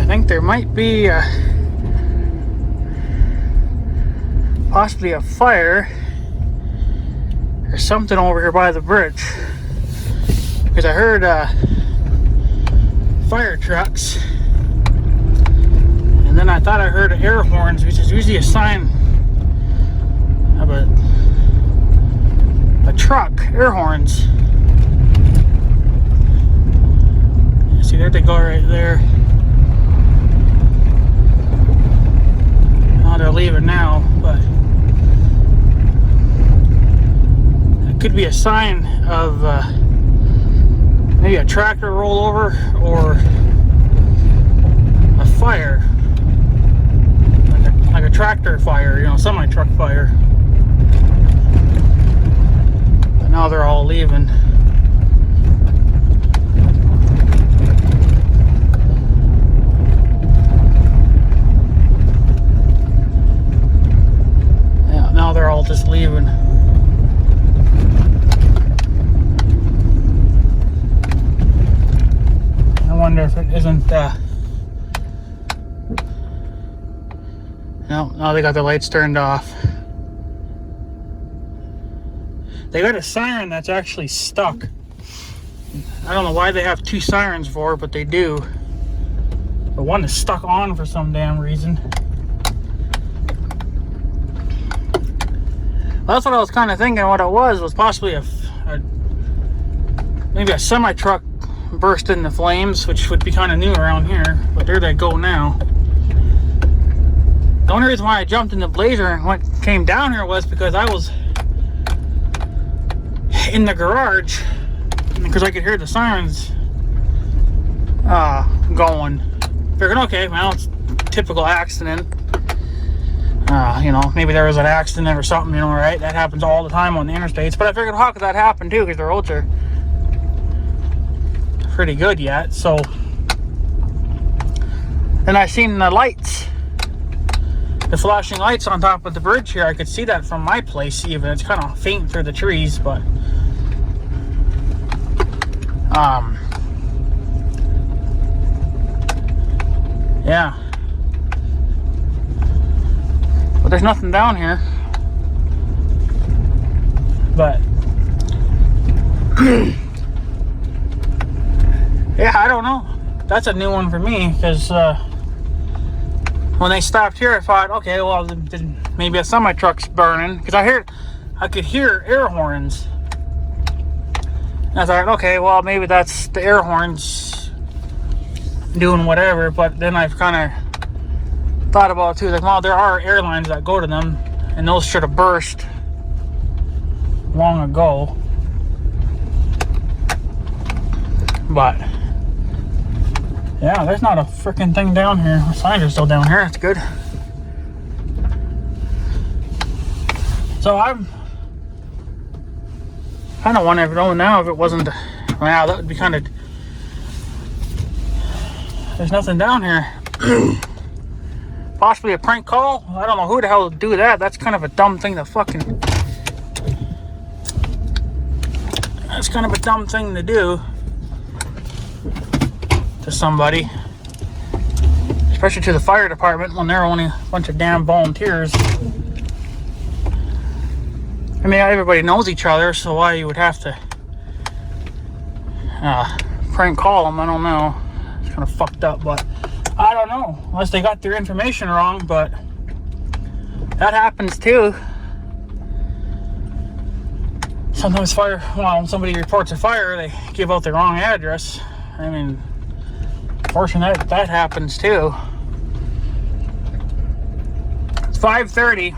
think there might be possibly a fire or something over here by the bridge, because I heard fire trucks, and then I thought I heard air horns, which is usually a sign of a truck. Air horns. See, there they go right there. Oh, they're leaving now, but it could be a sign of maybe a tractor rollover or a fire, like a tractor fire, you know, semi-truck fire. But now they're all leaving. Yeah, now they're all just leaving. I wonder if it isn't no, now they got the lights turned off. They got a siren that's actually stuck. I don't know why they have two sirens for, but they do. But one is stuck on for some damn reason. Well, that's what I was kind of thinking. What it was possibly maybe a semi truck burst into flames, which would be kind of new around here. But there they go now. The only reason why I jumped in the Blazer and came down here was because I was in the garage, because I could hear the sirens going. Figured, okay, well, it's a typical accident. You know, maybe there was an accident or something, you know, right? That happens all the time on the interstates. But I figured, how could that happen too? Because the roads are pretty good yet. So then I seen the lights, the flashing lights on top of the bridge here. I could see that from my place even. It's kind of faint through the trees, but yeah. But there's nothing down here. But yeah, I don't know. That's a new one for me, because when they stopped here, I thought, okay, well, maybe a semi truck's burning, because I could hear air horns. And I thought, okay, well, maybe that's the air horns doing whatever. But then I've kind of thought about it too, like, well, there are airlines that go to them, and those should have burst long ago. But yeah, there's not a freaking thing down here. The signs are still down here. That's good. So I'm kind of want to know now if it wasn't. Wow, that would be kind of. There's nothing down here. Possibly a prank call. I don't know who the hell would do that. That's kind of a dumb thing to fucking. That's kind of a dumb thing to do to somebody, especially to the fire department when they're only a bunch of damn volunteers. I mean, everybody knows each other, so why you would have to prank call them, I don't know. It's kind of fucked up, but I don't know, unless they got their information wrong. But that happens too. Sometimes when somebody reports a fire, they give out the wrong address. I mean, fortunately, that happens too. It's 5:30.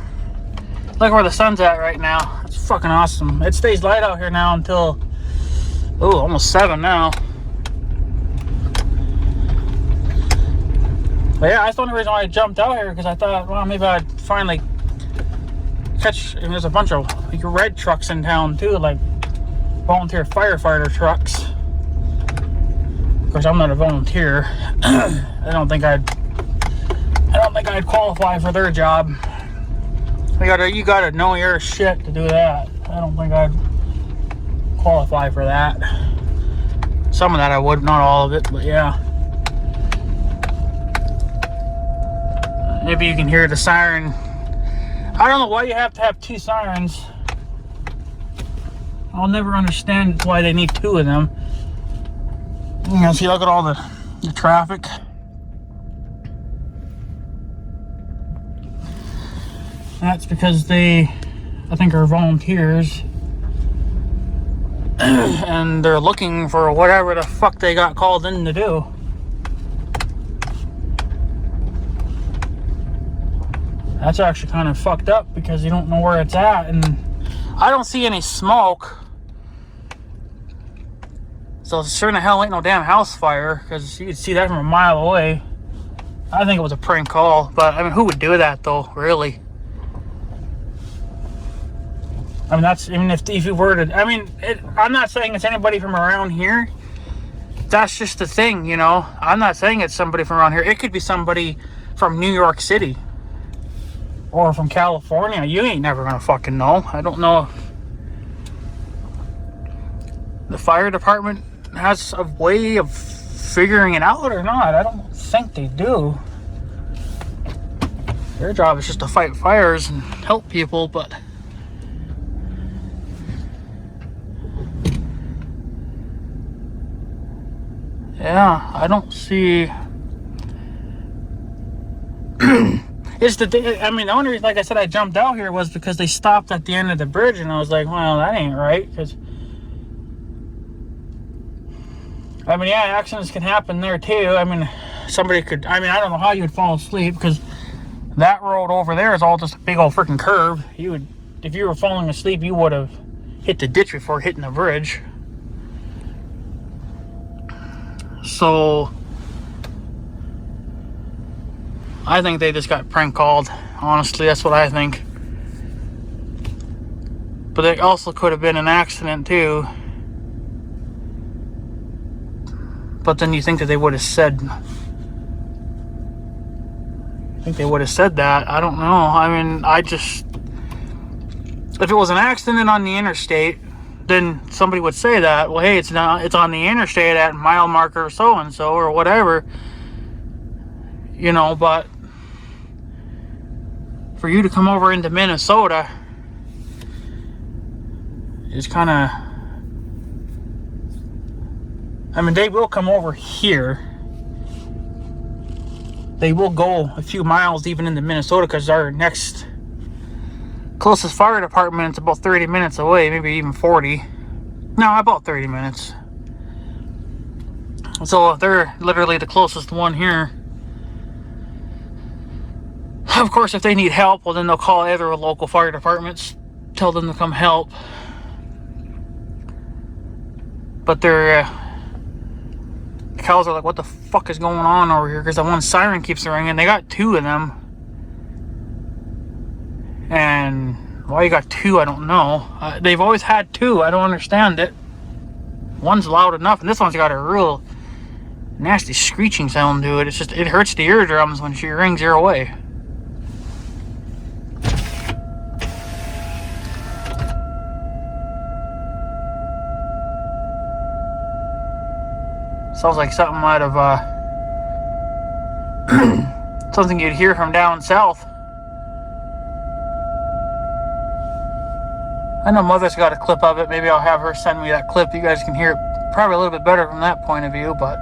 Look where the sun's at right now. It's fucking awesome. It stays light out here now until, almost 7 now. But yeah, that's the only reason why I jumped out here, because I thought, well, maybe I'd finally catch. And there's a bunch of like red trucks in town too, like volunteer firefighter trucks. Of course, I'm not a volunteer. I don't think I'd qualify for their job. You gotta know your shit to do that. I don't think I'd qualify for that. Some of that I would, not all of it, but yeah. Maybe you can hear the siren. I don't know why you have to have 2 sirens. I'll never understand why they need 2 of them. You know, see, look at all the traffic. That's because they, I think, are volunteers. And they're looking for whatever the fuck they got called in to do. That's actually kind of fucked up because you don't know where it's at, and I don't see any smoke. So sure the hell ain't no damn house fire, because you could see that from a mile away. I think it was a prank call, but I mean, who would do that though, really? I mean, that's, even if you were to, I mean, I'm not saying it's anybody from around here. That's just the thing, you know. I'm not saying it's somebody from around here. It could be somebody from New York City. Or from California. You ain't never gonna fucking know. I don't know if the fire department has a way of figuring it out or not. I don't think they do. Their job is just to fight fires and help people, but yeah, I don't see. It's the thing. I mean, the only reason, like I said, I jumped out here was because they stopped at the end of the bridge, and I was like, well, that ain't right. Because, I mean, yeah, accidents can happen there too. I mean, somebody could, I mean, I don't know how you would fall asleep, because that road over there is all just a big old freaking curve. You would, if you were falling asleep, you would have hit the ditch before hitting the bridge. So I think they just got prank called. Honestly, that's what I think. But it also could have been an accident too. But then you think that they would have said, I think they would have said that. I don't know. I mean, if it was an accident on the interstate, then somebody would say that. Well, hey, it's on the interstate at mile marker so and so or whatever. You know, but for you to come over into Minnesota is kind of, I mean, they will come over here. They will go a few miles even into Minnesota, because our next closest fire department is about 30 minutes away, maybe even 40. No, about 30 minutes. So they're literally the closest one here. Of course, if they need help, well, then they'll call other local fire departments, tell them to come help. But the cows are like, what the fuck is going on over here? Because the one siren keeps ringing. They got 2 of them. And why you got 2, I don't know. They've always had 2. I don't understand it. One's loud enough, and this one's got a real nasty screeching sound to it. It's just, it hurts the eardrums when she rings your way. Sounds like something out of something you'd hear from down south. I know Mother's got a clip of it. Maybe I'll have her send me that clip. You guys can hear it probably a little bit better from that point of view, but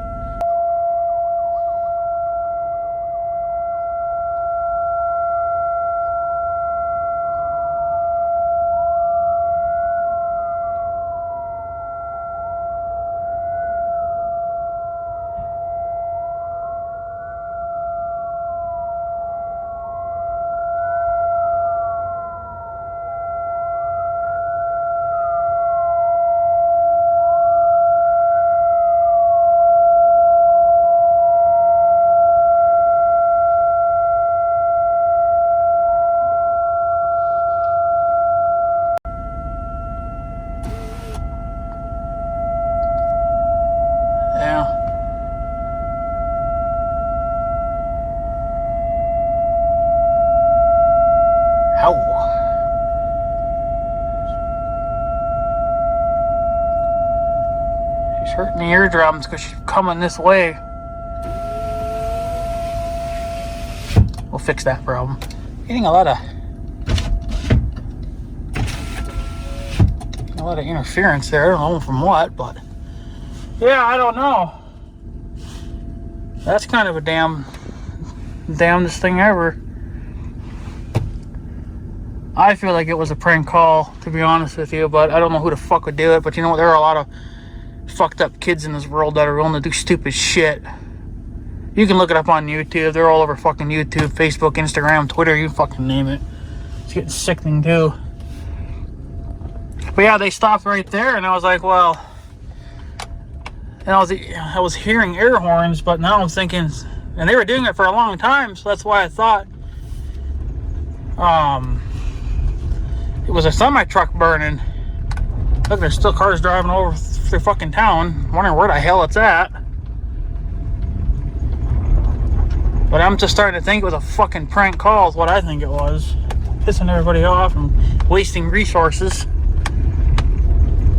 hurting the eardrums because she's coming this way. We'll fix that problem. Getting a lot of interference there. I don't know from what, but yeah, I don't know. That's kind of a damnedest thing ever. I feel like it was a prank call, to be honest with you, but I don't know who the fuck would do it. But you know what? There are a lot of fucked up kids in this world that are willing to do stupid shit. You can look it up on YouTube. They're all over fucking YouTube, Facebook, Instagram, Twitter, you fucking name it. It's getting sickening too. But yeah, they stopped right there, and I was like, well, and I was hearing air horns, but now I'm thinking, and they were doing it for a long time, so that's why I thought it was a semi-truck burning. Look, there's still cars driving over through fucking town, wondering where the hell it's at. But I'm just starting to think it was a fucking prank call is what I think it was. Pissing everybody off and wasting resources.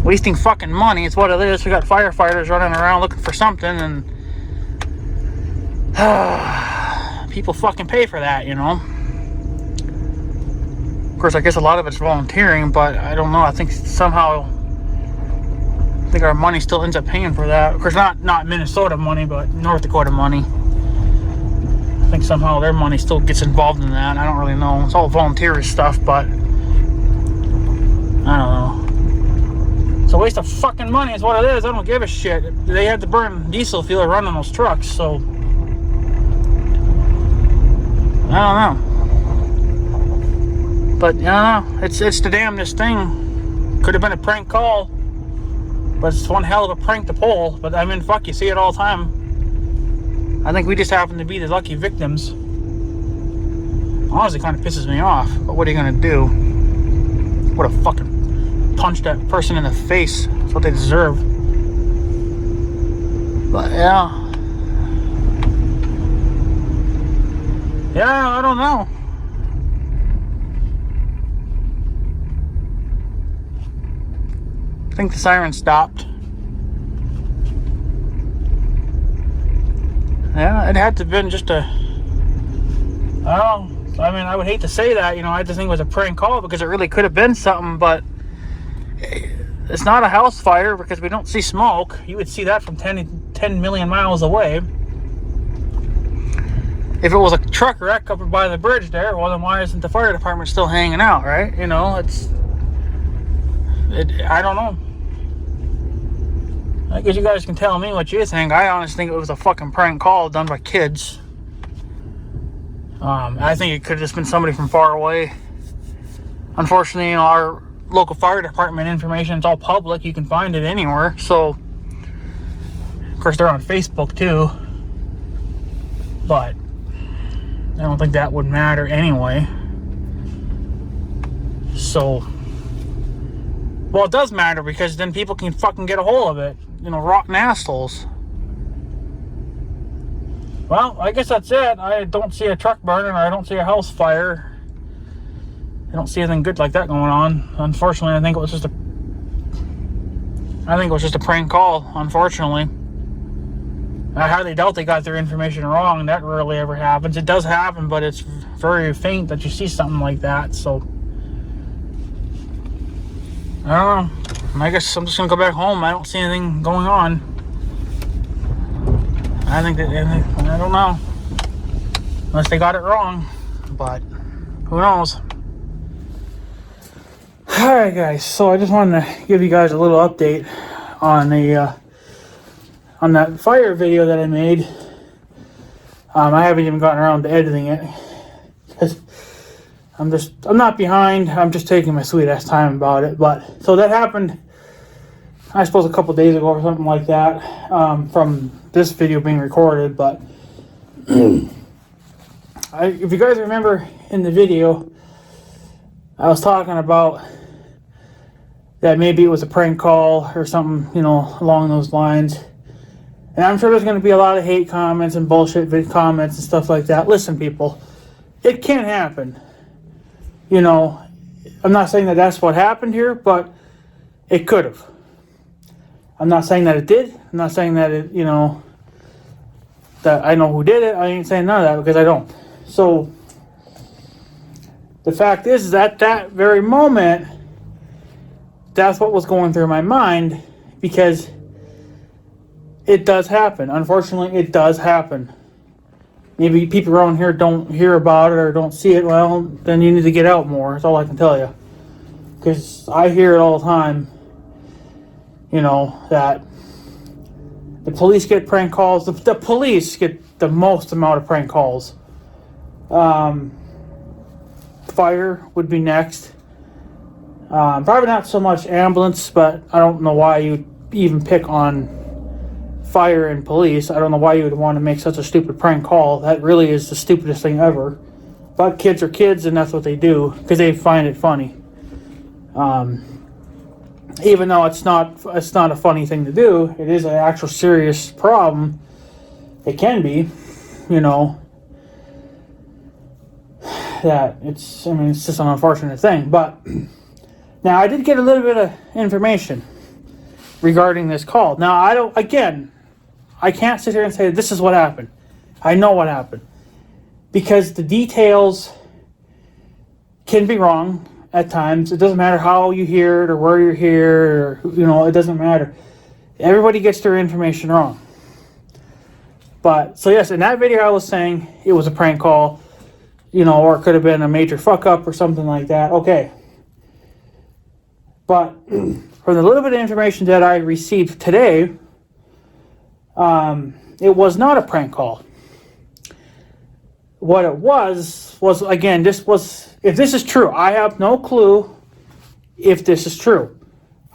Wasting fucking money, it's what it is. We got firefighters running around looking for something, and people fucking pay for that, you know. Of course, I guess a lot of it's volunteering, but I don't know. I think somehow, our money still ends up paying for that. Of course, not Minnesota money, but North Dakota money. I think somehow their money still gets involved in that. I don't really know. It's all volunteer stuff, but I don't know. It's a waste of fucking money is what it is. I don't give a shit. They had to burn diesel fuel running those trucks, so I don't know. But I don't know. It's the damnedest thing. Could have been a prank call, but it's one hell of a prank to pull. But I mean, fuck, you see it all the time. I think we just happen to be the lucky victims. Honestly, kind of pisses me off. But what are you gonna do? What a fucking punch that person in the face. That's what they deserve. But yeah, I don't know. I think the siren stopped. Yeah, it had to have been just a, I don't know. I mean, I would hate to say that, you know, I just think it was a prank call because it really could have been something, but it's not a house fire because we don't see smoke. You would see that from 10 million miles away. If it was a truck wreck up by the bridge there, well, then why isn't the fire department still hanging out, right? You know, I don't know. I guess you guys can tell me what you think. I honestly think it was a fucking prank call done by kids. I think it could have just been somebody from far away. Unfortunately, you know, our local fire department information is all public. You can find it anywhere. So, of course, they're on Facebook too. But I don't think that would matter anyway. So, well, it does matter because then people can fucking get a hold of it. You know, rotten assholes. Well, I guess that's it. I don't see a truck burning, or I don't see a house fire. I don't see anything good like that going on. Unfortunately, I think it was just a prank call, unfortunately. I highly doubt they got their information wrong. That rarely ever happens. It does happen, but it's very faint that you see something like that, so I don't know. I guess I'm just gonna go back home. I don't see anything going on. I don't know. Unless they got it wrong. But who knows? Alright guys, so I just wanted to give you guys a little update on on that fire video that I made. I haven't even gotten around to editing it. Because I'm not behind. I'm just taking my sweet ass time about it. But so that happened, I suppose, a couple days ago or something like that, from this video being recorded. But if you guys remember in the video, I was talking about that maybe it was a prank call or something, you know, along those lines. And I'm sure there's going to be a lot of hate comments and bullshit comments and stuff like that. Listen, people, it can happen. You know, I'm not saying that that's what happened here, but it could have. I'm not saying that it did. I'm not saying that it, you know, that I know who did it. I ain't saying none of that because I don't. So, The fact is that that very moment, that's what was going through my mind, because it does happen. Unfortunately, it does happen. Maybe people around here don't hear about it or don't see it. Well, then you need to get out more. That's all I can tell you. Because I hear it all the time. You know, that the police get prank calls. The police get the most amount of prank calls. Fire would be next. Probably not so much ambulance, but I don't know why you even pick on fire and police. I don't know why you would want to make such a stupid prank call. That really is the stupidest thing ever. But kids are kids, and that's what they do because they find it funny. Even though it's not a funny thing to do, it is an actual serious problem. It can be, you know. That it's just an unfortunate thing. But now I did get a little bit of information regarding this call. Now I can't sit here and say this is what happened. I know what happened. Because the details can be wrong at times. It doesn't matter how you hear it or where you hear it, or, it doesn't matter. Everybody gets their information wrong. But, so yes, in that video I was saying it was a prank call, or it could have been a major fuck up or something like that. Okay. But from the little bit of information that I received today, it was not a prank call. What it was again, if this is true, I have no clue if this is true.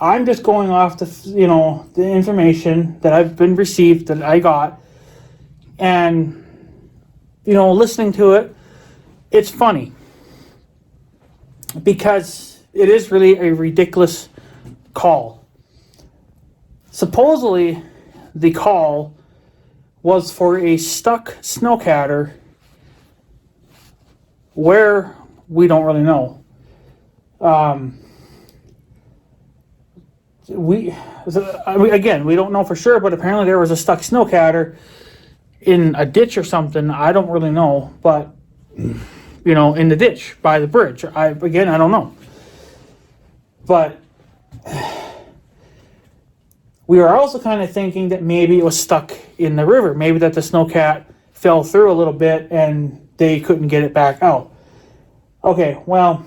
I'm just going off the information that I've been received, that I got, and, listening to it, it's funny. Because it is really a ridiculous call. Supposedly, the call was for a stuck snowcatter where we don't really know. We don't know for sure, but apparently there was a stuck snowcatter in a ditch or something. I don't really know, but in the ditch by the bridge. I don't know. But we are also kind of thinking that maybe it was stuck in the river. Maybe that the snowcat fell through a little bit and they couldn't get it back out. Okay, well,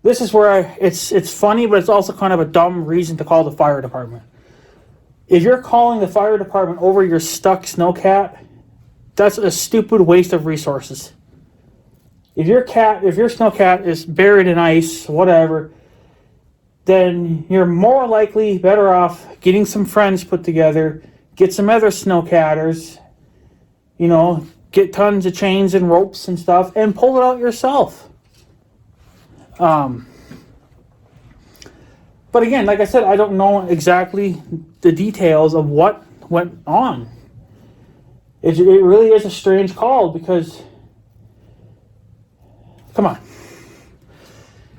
this is where it's funny, but it's also kind of a dumb reason to call the fire department. If you're calling the fire department over your stuck snowcat, that's a stupid waste of resources. If your snowcat is buried in ice, whatever, then you're more likely better off getting some friends put together, get some other snowcatters, get tons of chains and ropes and stuff, and pull it out yourself. But again, like I said, I don't know exactly the details of what went on. It really is a strange call because, come on.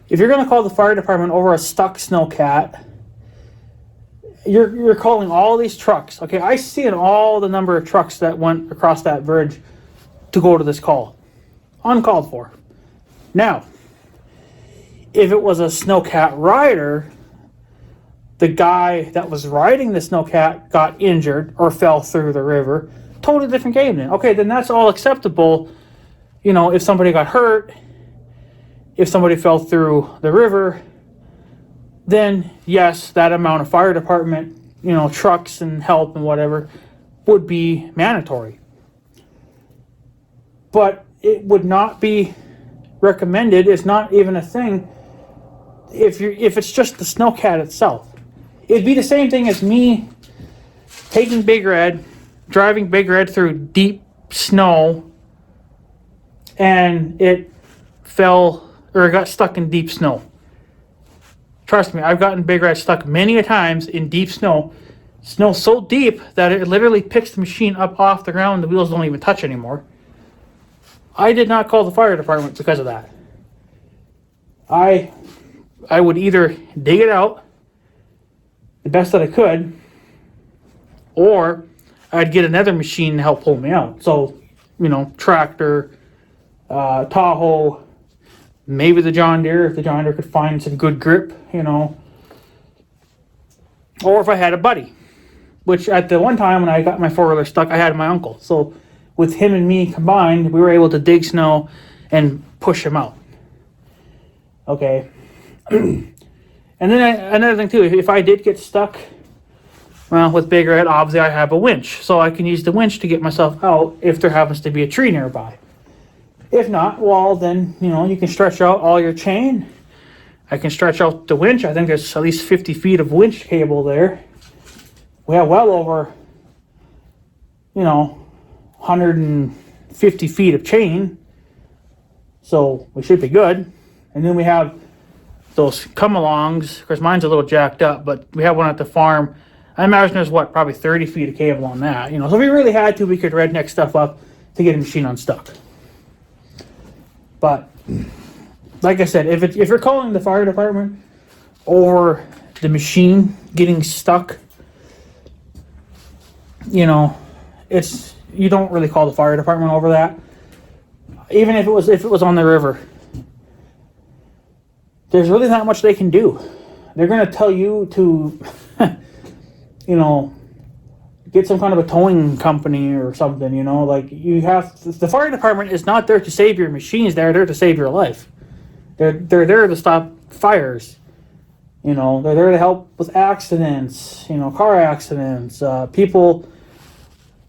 If you're going to call the fire department over a stuck snowcat, you're calling all these trucks. Okay, I see all the number of trucks that went across that bridge to go to this call. Uncalled for. Now, if it was a snowcat rider, the guy that was riding the snowcat got injured or fell through the river, totally different game then. Okay, then that's all acceptable. If somebody got hurt, if somebody fell through the river, then yes, that amount of fire department, trucks and help and whatever would be mandatory. But it would not be recommended. It's not even a thing if it's just the snowcat itself. It'd be the same thing as me taking Big Red, driving Big Red through deep snow, and it fell or got stuck in deep snow. Trust me, I've gotten Big Red stuck many a times in deep snow. Snow so deep that it literally picks the machine up off the ground. The wheels don't even touch anymore. I did not call the fire department because of that. I would either dig it out the best that I could, or I'd get another machine to help pull me out. So, tractor, Tahoe, maybe the John Deere, if the John Deere could find some good grip, you know. Or if I had a buddy, which at the one time when I got my four-wheeler stuck, I had my uncle. So with him and me combined, we were able to dig snow and push him out. Okay. And then another thing too, if I did get stuck, well, with Big Red, obviously I have a winch. So I can use the winch to get myself out if there happens to be a tree nearby. If not, well, then, you know, you can stretch out all your chain. I can stretch out the winch. I think there's at least 50 feet of winch cable there. We have well over, you know, 150 feet of chain. So we should be good. And then we have those come-alongs. Of course, mine's a little jacked up, but we have one at the farm. I imagine there's, probably 30 feet of cable on that. You know, so if we really had to, we could redneck stuff up to get a machine unstuck. But, like I said, if you're calling the fire department or the machine getting stuck, you know, you don't really call the fire department over that. Even if it was on the river, there's really not much they can do. They're going to tell you to, you know, get some kind of a towing company or something, you know. Like, the fire department is not there to save your machines. They're there to save your life. They're there to stop fires. You know, they're there to help with accidents, you know, car accidents, people.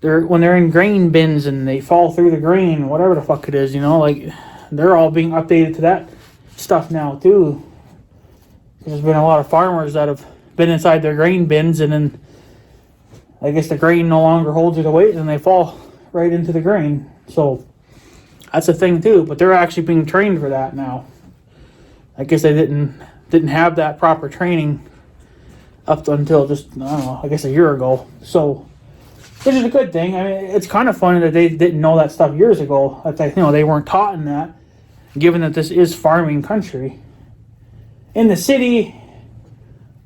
When they're in grain bins and they fall through the grain, whatever the fuck it is, you know, like, they're all being updated to that stuff now too. There's been a lot of farmers that have been inside their grain bins, and then I guess the grain no longer holds their weight and they fall right into the grain. So that's a thing too, but they're actually being trained for that now. I guess they didn't have that proper training up until just, I don't know, I guess a year ago. So, which is a good thing. I mean, it's kind of funny that they didn't know that stuff years ago. That they weren't taught in that, given that this is farming country. In the city,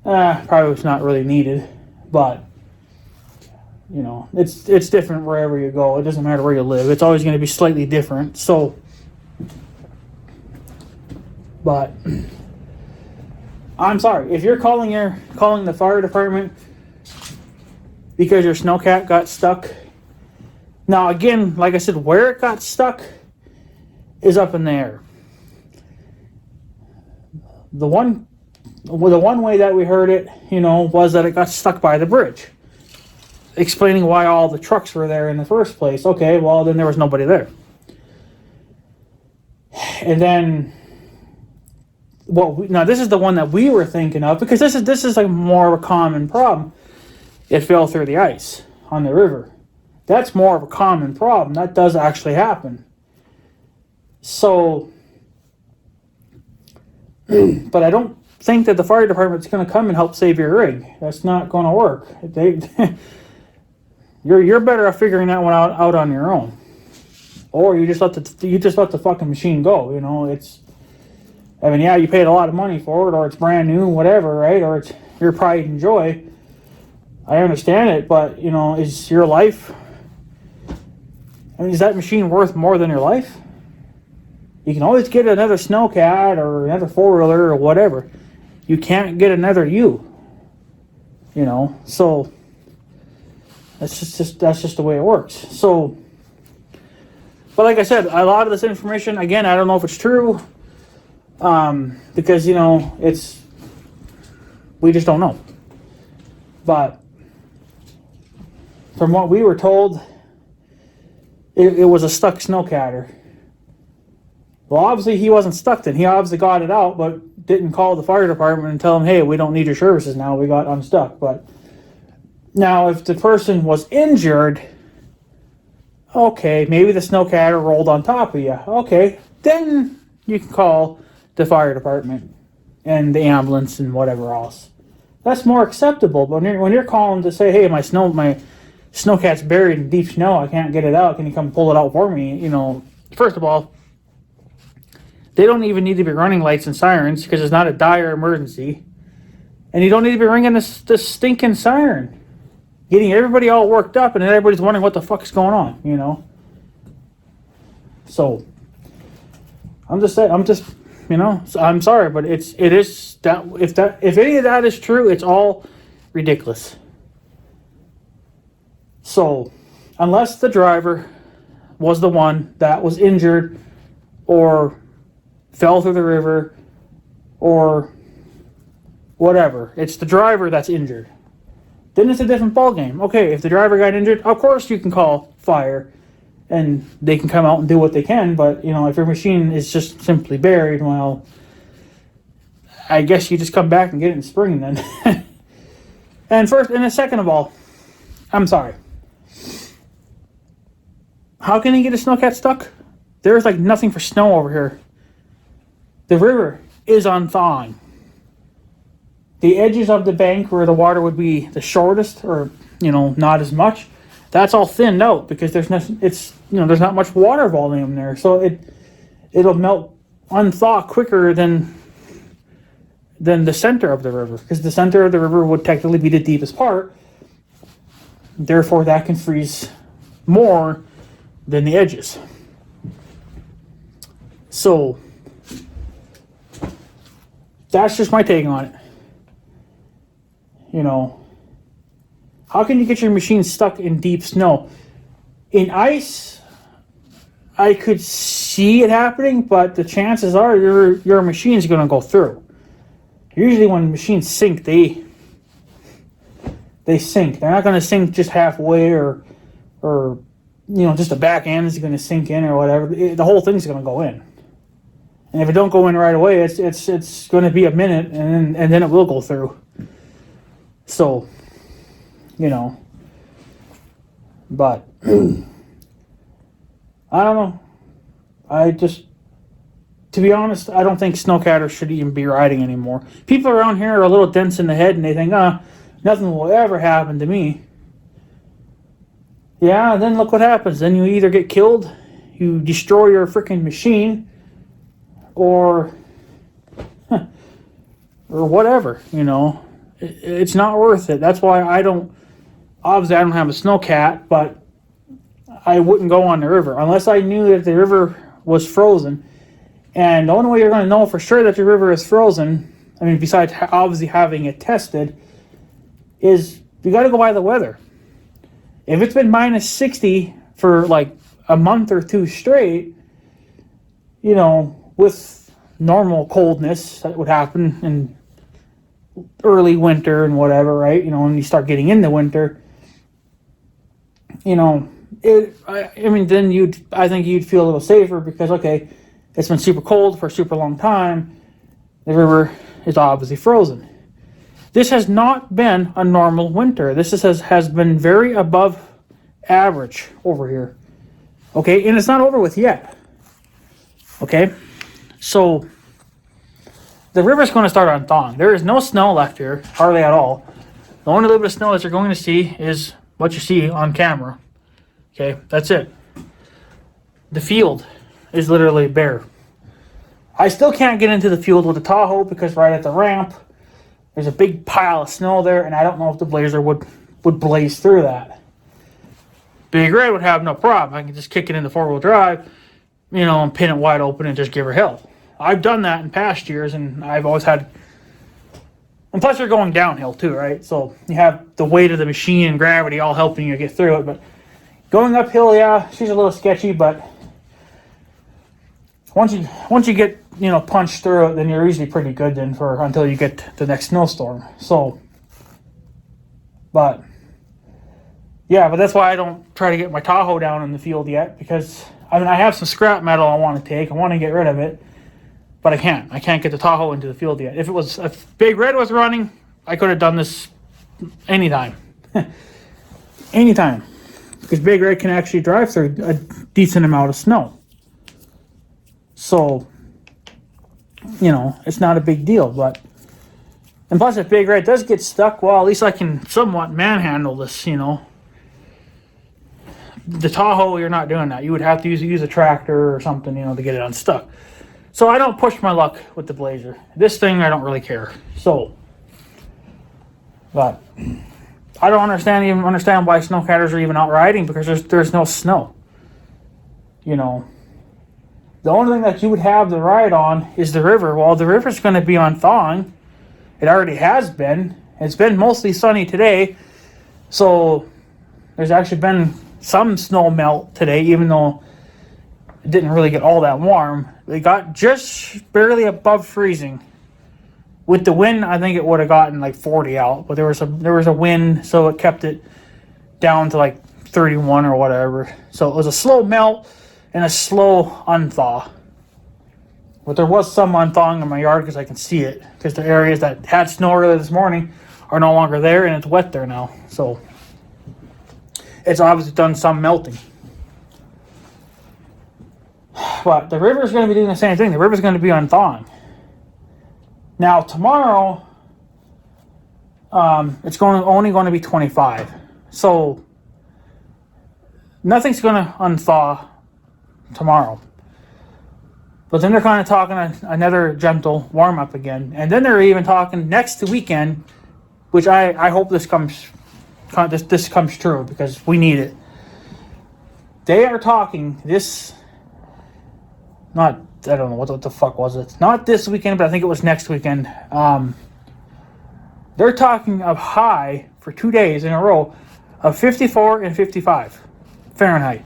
probably it's not really needed, but you know, it's different wherever you go. It doesn't matter where you live. It's always going to be slightly different. So, but I'm sorry if you're calling the fire department because your snowcat got stuck. Now, again, like I said, where it got stuck is up in the air. The one way that we heard it, you know, was that it got stuck by the bridge, explaining why all the trucks were there in the first place. Okay, well, then there was nobody there. And then, now this is the one that we were thinking of, because this is like more of a common problem. It fell through the ice on the river. That's more of a common problem. That does actually happen. So, but I don't think that the fire department's going to come and help save your rig. That's not going to work. You're better at figuring that one out on your own, or you just let the fucking machine go. You know, I mean, yeah, you paid a lot of money for it, or it's brand new, whatever, right? Or it's your pride and joy. I understand it, but, you know, is your life, I mean, is that machine worth more than your life? You can always get another snowcat or another four-wheeler or whatever. You can't get another you. You know, so that's just the way it works. So, but like I said, a lot of this information, again, I don't know if it's true, because, you know, we just don't know. But from what we were told, it was a stuck snowcatter. Well, obviously he wasn't stuck then. He obviously got it out, but didn't call the fire department and tell them, hey, we don't need your services now. We got unstuck. But now, if the person was injured, okay, maybe the snowcatter rolled on top of you. Okay, then you can call the fire department and the ambulance and whatever else. That's more acceptable. But when you're calling to say, hey, my snowcat's buried in deep snow, I can't get it out, can you come pull it out for me? You know, first of all, they don't even need to be running lights and sirens because it's not a dire emergency. And you don't need to be ringing this stinking siren, getting everybody all worked up, and then everybody's wondering what the fuck is going on, you know? So, I'm just saying. I'm just, so I'm sorry, but it is that if any of that is true, it's all ridiculous. So, unless the driver was the one that was injured or fell through the river or whatever, it's the driver that's injured. Then it's a different ballgame. Okay, if the driver got injured, of course you can call fire and they can come out and do what they can, but if your machine is just simply buried, well, I guess you just come back and get it in spring then. And second of all, I'm sorry. How can you get a snowcat stuck? There's like nothing for snow over here. The river is on thawing. The edges of the bank where the water would be the shortest, or not as much, that's all thinned out because there's not much water volume there, so it'll melt, unthaw quicker than the center of the river, because the center of the river would technically be the deepest part. Therefore, that can freeze more than the edges. So that's just my take on it. How can you get your machine stuck in deep snow? In ice, I could see it happening, but the chances are your machine's going to go through. Usually when machines sink, they sink. They're not going to sink just halfway or just the back end is going to sink in or whatever. The whole thing's going to go in. And if it don't go in right away, it's going to be a minute, and then it will go through. So, but I don't know. To be honest, I don't think snowcatters should even be riding anymore. People around here are a little dense in the head, and they think, nothing will ever happen to me. Yeah, then look what happens. Then you either get killed, you destroy your freaking machine, or whatever, It's not worth it. That's why obviously I don't have a snowcat, but I wouldn't go on the river unless I knew that the river was frozen. And the only way you're going to know for sure that your river is frozen, besides obviously having it tested, is you got to go by the weather. If it's been minus 60 for like a month or two straight, with normal coldness that would happen in early winter and whatever, right? When you start getting into winter, then I think you'd feel a little safer because, okay, it's been super cold for a super long time. The river is obviously frozen. This has not been a normal winter. This has been very above average over here. Okay, and it's not over with yet. Okay, so the river's going to start on thawing. There is no snow left here, hardly at all. The only little bit of snow that you're going to see is what you see on camera. Okay, that's it. The field is literally bare. I still can't get into the field with the Tahoe because right at the ramp, there's a big pile of snow there, and I don't know if the Blazer would blaze through that. Big Red would have no problem. I can just kick it into four-wheel drive, and pin it wide open and just give her hell. I've done that in past years, and I've always had... And plus, you're going downhill, too, right? So you have the weight of the machine and gravity all helping you get through it. But going uphill, yeah, she's a little sketchy, but once you get, punched through it, then you're usually pretty good then until you get the next snowstorm. So, but that's why I don't try to get my Tahoe down in the field yet, because, I have some scrap metal I want to take. I want to get rid of it. But I can't get the Tahoe into the field yet. If Big Red was running, I could have done this anytime. Anytime. Because Big Red can actually drive through a decent amount of snow. So, it's not a big deal. And plus, if Big Red does get stuck, well, at least I can somewhat manhandle this, The Tahoe, you're not doing that. You would have to use a tractor or something, to get it unstuck. So I don't push my luck with the Blazer. This thing, I don't really care. So, but I don't understand why snowcatters are even out riding, because there's no snow. The only thing that you would have to ride on is the river. Well, the river's going to be on thawing. It already has been. It's been mostly sunny today. So there's actually been some snow melt today, even though it didn't really get all that warm. It got just barely above freezing. With the wind, I think it would have gotten like 40 out, but there was a wind, so it kept it down to like 31 or whatever. So it was a slow melt and a slow unthaw. But there was some unthawing in my yard because I can see it. Because the areas that had snow earlier this morning are no longer there, and it's wet there now. So it's obviously done some melting. But the river's going to be doing the same thing. The river's going to be unthawing. Now tomorrow, it's only going to be 25. So nothing's going to unthaw tomorrow. But then they're kind of talking another gentle warm up again, and then they're even talking next weekend, which I hope this comes true because we need it. They are talking this. I don't know what the fuck was it. Not this weekend, but I think it was next weekend. They're talking of high for 2 days in a row of 54 and 55 Fahrenheit.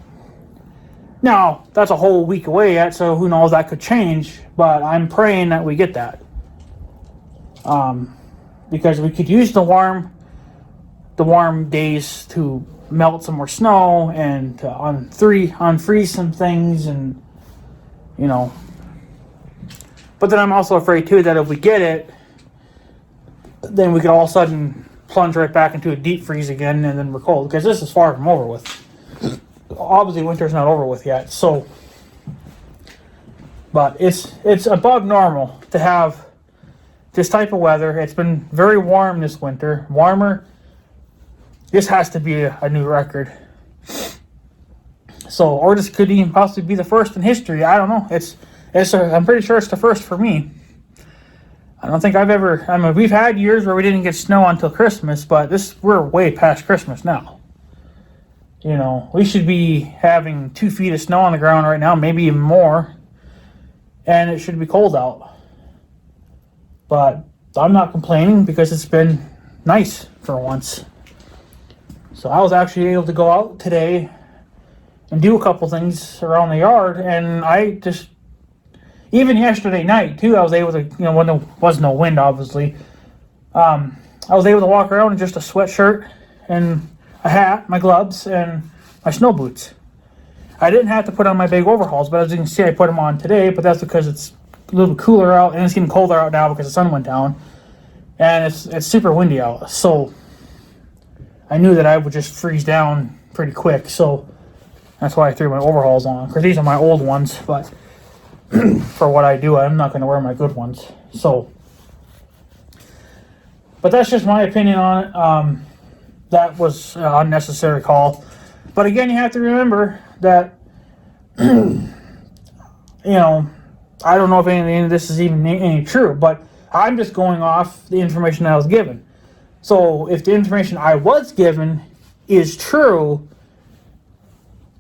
Now, that's a whole week away yet, so who knows, that could change, but I'm praying that we get that. Because we could use the warm days to melt some more snow and to unfreeze some things, and you know. But then I'm also afraid too that if we get it, then we could all of a sudden plunge right back into a deep freeze again, and then we're cold, because this is far from over with. Obviously winter's not over with yet, so, but it's above normal to have this type of weather. It's been very warm this winter, warmer. This has to be a new record. So, or this could even possibly be the first in history. I don't know. I'm pretty sure it's the first for me. I don't think we've had years where we didn't get snow until Christmas, but we're way past Christmas now. You know, we should be having 2 feet of snow on the ground right now, maybe even more. And it should be cold out. But I'm not complaining because it's been nice for once. So I was actually able to go out today and do a couple things around the yard. And even yesterday night too, I was able to, when there was no wind, obviously, I was able to walk around in just a sweatshirt and a hat, my gloves, and my snow boots. I didn't have to put on my big overalls, but as you can see, I put them on today, but that's because it's a little cooler out, and it's getting colder out now because the sun went down, and it's super windy out, so I knew that I would just freeze down pretty quick, so that's why I threw my overalls on, because these are my old ones, but for what I do, I'm not going to wear my good ones, so, but that's just my opinion on it. That was an unnecessary call. But again, you have to remember that, I don't know if any of this is even any true, but I'm just going off the information that I was given. So if the information I was given is true,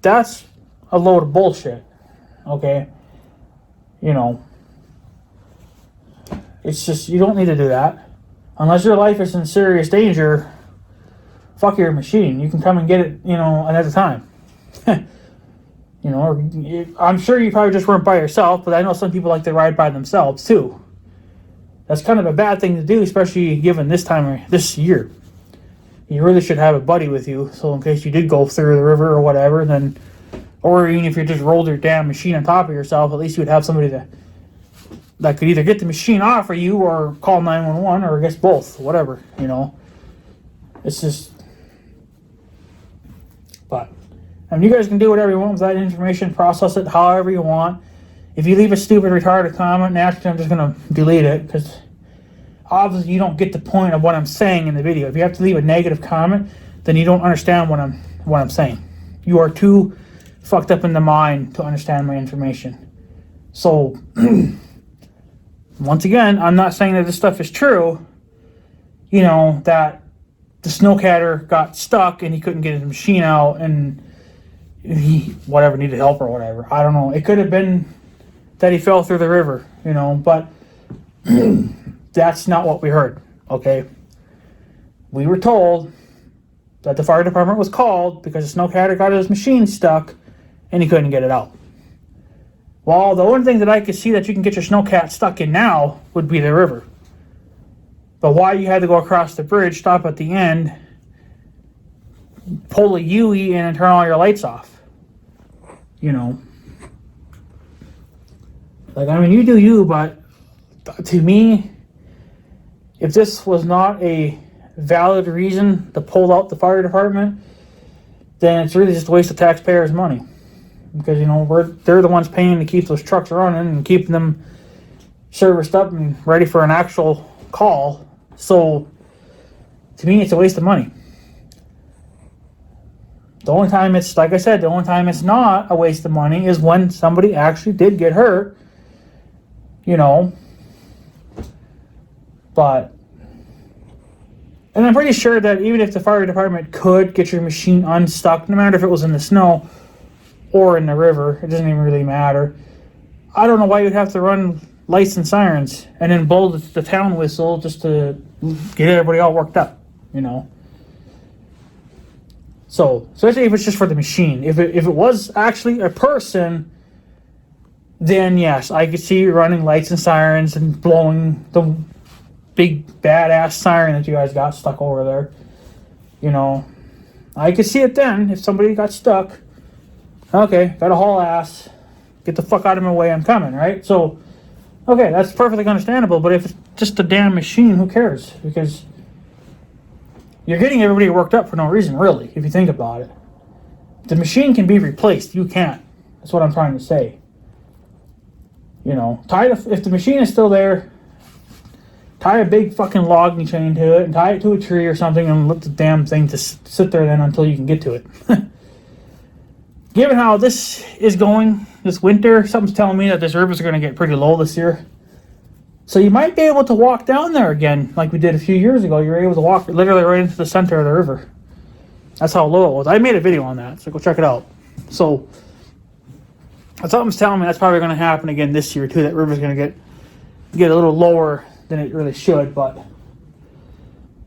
that's a load of bullshit. Okay? It's just, you don't need to do that. Unless your life is in serious danger, fuck your machine. You can come and get it, another time. I'm sure you probably just weren't by yourself, but I know some people like to ride by themselves too. That's kind of a bad thing to do, especially given this year. You really should have a buddy with you, so in case you did go through the river or whatever, or even if you just rolled your damn machine on top of yourself, at least you would have somebody that could either get the machine off of you or call 911, or I guess both, whatever, It's just. But, you guys can do whatever you want with that information, process it however you want. If you leave a stupid, retarded comment, naturally I'm just going to delete it, because obviously you don't get the point of what I'm saying in the video. If you have to leave a negative comment, then you don't understand what I'm saying. You are too fucked up in the mind to understand my information. So, once again, I'm not saying that this stuff is true, that the snowcatter got stuck and he couldn't get his machine out and he needed help or whatever. I don't know. It could have been that he fell through the river, you know, but that's not what we heard, okay? We were told that the fire department was called because the snowcat had got his machine stuck and he couldn't get it out. Well, the only thing that I could see that you can get your snowcat stuck in now would be the river. But why you had to go across the bridge, stop at the end, pull a UE in and turn all your lights off? You know. Like, I mean, you do you, but to me, if this was not a valid reason to pull out the fire department, then it's really just a waste of taxpayers' money. Because, you know, they're the ones paying to keep those trucks running and keeping them serviced up and ready for an actual call. So, to me, it's a waste of money. The only time it's, like I said, the only time it's not a waste of money is when somebody actually did get hurt, you know. But, and I'm pretty sure that even if the fire department could get your machine unstuck, no matter if it was in the snow or in the river, it doesn't even really matter. I don't know why you'd have to run lights and sirens and then blow the town whistle just to get everybody all worked up, you know. So, especially if it's just for the machine. If it was actually a person, then yes, I could see you running lights and sirens and blowing the big badass siren that you guys got stuck over there. You know, I could see it then if somebody got stuck. Okay, gotta haul ass. Get the fuck out of my way, I'm coming, right? So, okay, that's perfectly understandable, but if it's just a damn machine, who cares? Because you're getting everybody worked up for no reason, really, if you think about it. The machine can be replaced, you can't. That's what I'm trying to say. You know, if the machine is still there, tie a big fucking logging chain to it and tie it to a tree or something and let the damn thing to sit there then until you can get to it. Given how this is going this winter, something's telling me that this rivers are going to get pretty low this year. So you might be able to walk down there again like we did a few years ago. You were able to walk literally right into the center of the river. That's how low it was. I made a video on that, so go check it out. So something's telling me that's probably going to happen again this year too. That river's going to get a little lower than it really should, but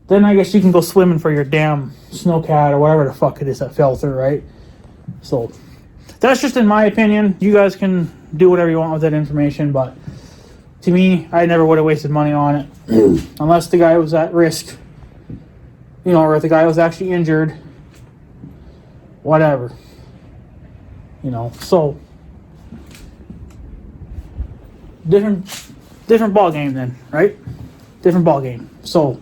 then I guess you can go swimming for your damn snowcat or whatever the fuck it is that fell through, right? So that's just in my opinion. You guys can do whatever you want with that information, but to me, I never would have wasted money on it unless the guy was at risk, you know, or if the guy was actually injured, whatever, you know. So different ball game then, right? Different ball game. So,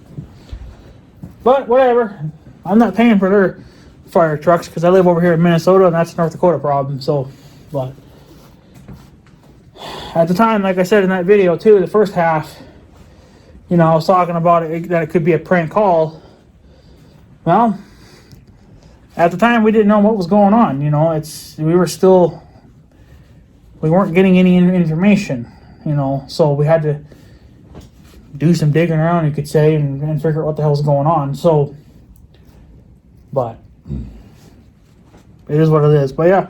but whatever. I'm not paying for their fire trucks because I live over here in Minnesota and that's a North Dakota problem. So, but at the time, like I said in that video too, the first half, you know, I was talking about it, that it could be a prank call. Well, at the time we didn't know what was going on. You know, we weren't getting any information. You know, so we had to do some digging around, you could say, and figure out what the hell's going on. So, but it is what it is. But yeah,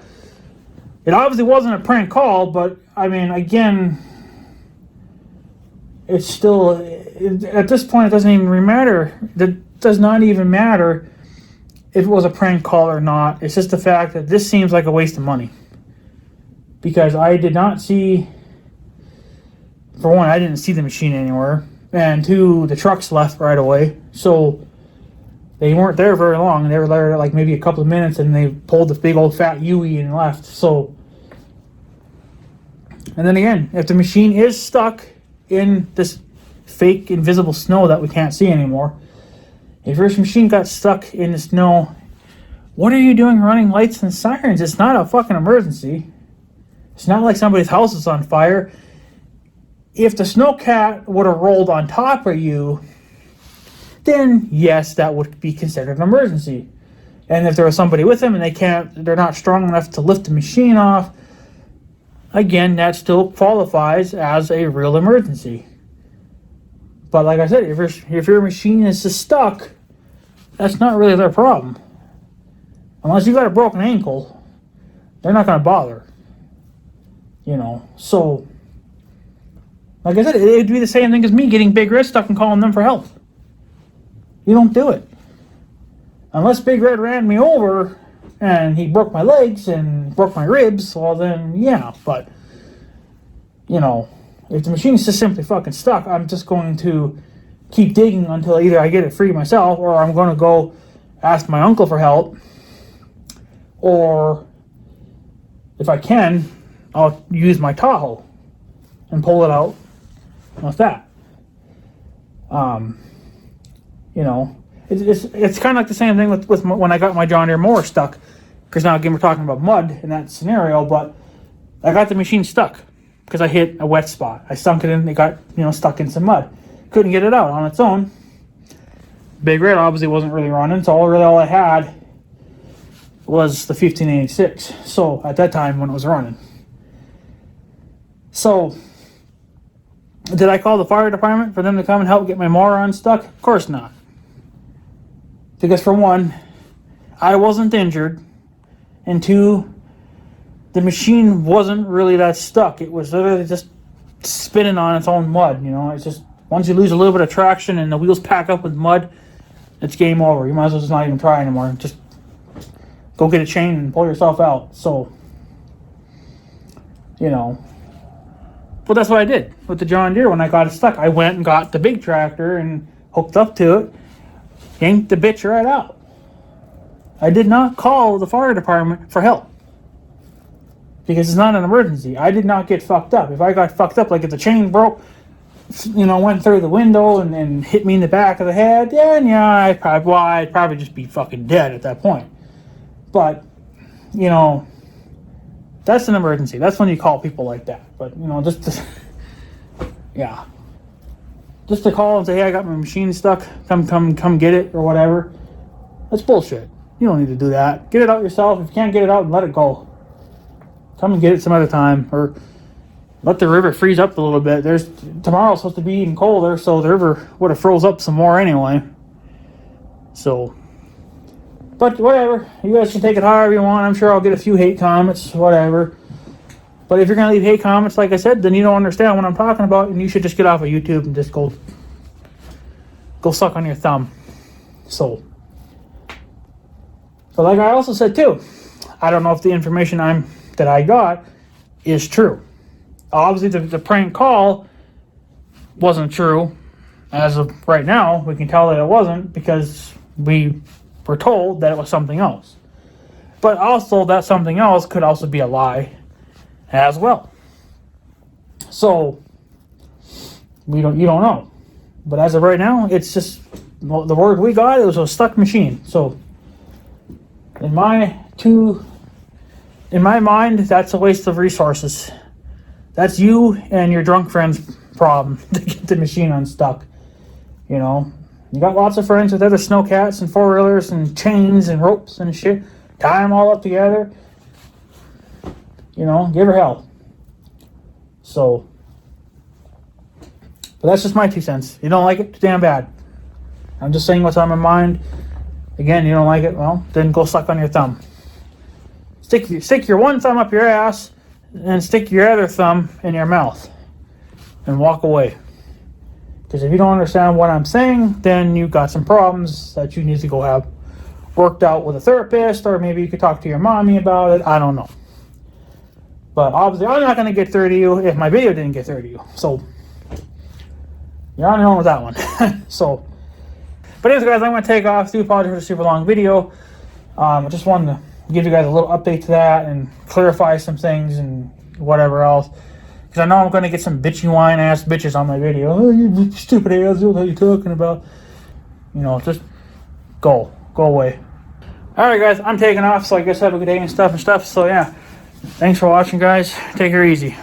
it obviously wasn't a prank call, but I mean, again, it's still, at this point, it doesn't even matter. It does not even matter if it was a prank call or not. It's just the fact that this seems like a waste of money. Because I did not see, for one, I didn't see the machine anywhere. And two, the trucks left right away. So they weren't there very long. They were there like maybe a couple of minutes and they pulled the big old fat UE and left. So, and then again, if the machine is stuck in this fake invisible snow that we can't see anymore, if your machine got stuck in the snow, what are you doing running lights and sirens? It's not a fucking emergency. It's not like somebody's house is on fire. If the snowcat would have rolled on top of you, then yes, that would be considered an emergency. And if there was somebody with them and they're not strong enough to lift the machine off, again, that still qualifies as a real emergency. But like I said, if your machine is just stuck, that's not really their problem. Unless you got a broken ankle, they're not going to bother. You know, so Like I said, it'd be the same thing as me getting Big Red stuck and calling them for help. You don't do it. Unless Big Red ran me over and he broke my legs and broke my ribs, well then, yeah. But, you know, if the machine's just simply fucking stuck, I'm just going to keep digging until either I get it free myself or I'm going to go ask my uncle for help. Or, if I can, I'll use my Tahoe and pull it out with that. You know, it's kind of like the same thing with when I got my John Deere mower stuck. Because now again we're talking about mud in that scenario, but I got the machine stuck because I hit a wet spot. I sunk it in, it got, you know, stuck in some mud. Couldn't get it out on its own. Big Red obviously wasn't really running, so all I had was the 1586. So at that time when it was running. So did I call the fire department for them to come and help get my mower unstuck? Of course not. Because for one, I wasn't injured, and two, the machine wasn't really that stuck. It was literally just spinning on its own mud. You know, it's just once you lose a little bit of traction and the wheels pack up with mud, it's game over. You might as well just not even try anymore. Just go get a chain and pull yourself out. So, you know, but that's what I did with the John Deere when I got it stuck. I went and got the big tractor and hooked up to it, yanked the bitch right out. I did not call the fire department for help because it's not an emergency. I did not get fucked up. If I got fucked up, like if the chain broke, you know, went through the window and hit me in the back of the head, then yeah, I'd probably just be fucking dead at that point. But, you know, that's an emergency. That's when you call people like that. But, you know, just to call and say, hey, I got my machine stuck. Come get it or whatever. That's bullshit. You don't need to do that. Get it out yourself. If you can't get it out, let it go. Come and get it some other time. Or let the river freeze up a little bit. Tomorrow's supposed to be even colder, so the river would have froze up some more anyway. So, but whatever. You guys can take it however you want. I'm sure I'll get a few hate comments, whatever. But if you're going to leave hate comments, like I said, then you don't understand what I'm talking about, and you should just get off of YouTube and just go suck on your thumb. So, but like I also said too, I don't know if the information that I got is true. Obviously, the prank call wasn't true. As of right now, we can tell that it wasn't because we were told that it was something else. But also, that something else could also be a lie as well. So, you don't know. But as of right now, it's just, well, the word we got, it was a stuck machine. So, in my mind, that's a waste of resources. That's you and your drunk friend's problem to get the machine unstuck. You know, you got lots of friends with other snowcats and four-wheelers and chains and ropes and shit. Tie them all up together. You know, give her hell. So, but that's just my 2 cents. You don't like it? Too damn bad. I'm just saying what's on my mind. Again, you don't like it? Well, then go suck on your thumb. Stick your one thumb up your ass and stick your other thumb in your mouth and walk away. Because if you don't understand what I'm saying, then you've got some problems that you need to go have worked out with a therapist, or maybe you could talk to your mommy about it. I don't know. But obviously, I'm not going to get through to you if my video didn't get through to you. So, you're on your own with that one. So, but anyways, guys, I'm going to take off. Do apologize for the super long video. I just wanted to give you guys a little update to that and clarify some things and whatever else. Because I know I'm going to get some bitchy whine ass bitches on my video. Oh, you stupid ass, what are you talking about? You know, just go away. Alright, guys, I'm taking off, so I guess have a good day and stuff. So, yeah. Thanks for watching, guys. Take her easy.